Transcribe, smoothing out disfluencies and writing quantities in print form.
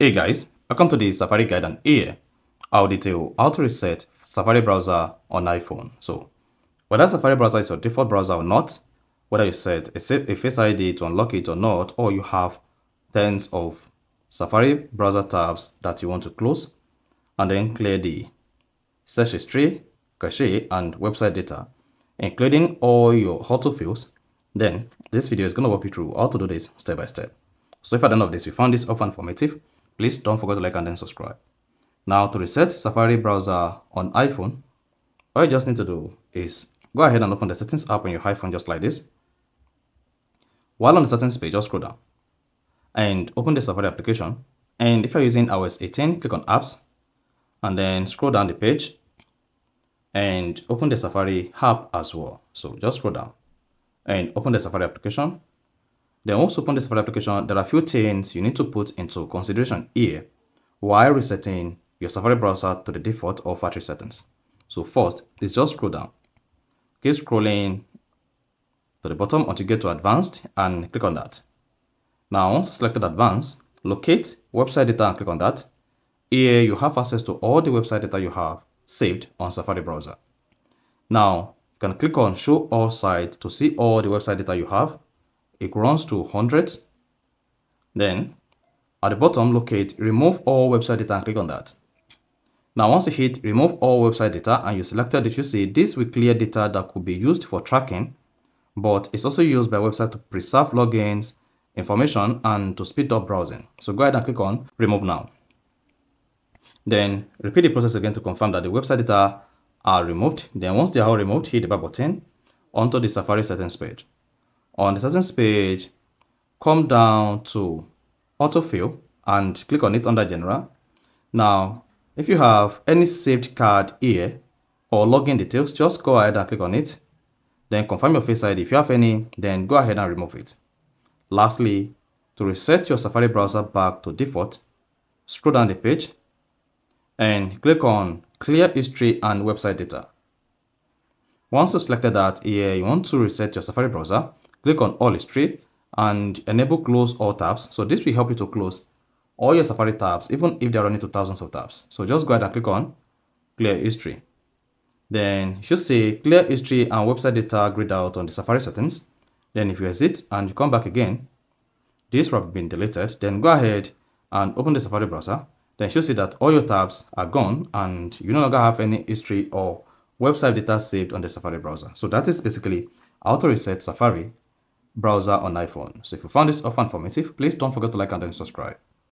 Hey guys, welcome to the Safari guide, and here I'll detail how to reset Safari browser on iPhone. So whether Safari browser is your default browser or not, whether you set a Face ID to unlock it or not, or you have tens of Safari browser tabs that you want to close and then clear the search history, cache, and website data, including all your autofills, then this video is going to walk you through how to do this step by step. So if at the end of this you found this often informative, please don't forget to like and then subscribe. Now, to reset Safari browser on iPhone, all you just need to do is go ahead and open the settings app on your iPhone just like this. While on the settings page, just scroll down and open the Safari application. And if you're using iOS 18, click on apps and then scroll down the page and open the Safari app as well. So just scroll down and open the Safari application. Then once you open the Safari application, there are a few things you need to put into consideration here while resetting your Safari browser to the default or factory settings. So first is just scroll down. Keep scrolling to the bottom until you get to advanced and click on that. Now once selected advanced, locate website data and click on that. Here you have access to all the website data you have saved on Safari browser. Now you can click on show all sites to see all the website data you have. It runs to hundreds. Then at the bottom, locate remove all website data and click on that. Now once you hit remove all website data and you selected it, you see this will clear data that could be used for tracking, but it's also used by website to preserve logins, information, and to speed up browsing. So go ahead and click on remove now. Then repeat the process again to confirm that the website data are removed. Then once they are all removed, hit the back button onto the Safari settings page. On the settings page, come down to autofill and click on it under general. Now, if you have any saved card here or login details, just go ahead and click on it. Then confirm your Face ID. If you have any, then go ahead and remove it. Lastly, to reset your Safari browser back to default, scroll down the page and click on clear history and website data. Once you selected that here, you want to reset your Safari browser, click on all history and enable close all tabs. So this will help you to close all your Safari tabs, even if they're running to thousands of tabs. So just go ahead and click on clear history. Then you should say clear history and website data grayed out on the Safari settings. Then if you exit and you come back again, this will have been deleted. Then go ahead and open the Safari browser. Then you should see that all your tabs are gone and you no longer have any history or website data saved on the Safari browser. So that is basically how to reset Safari browser on iPhone. So if you found this often informative, please don't forget to like and then subscribe.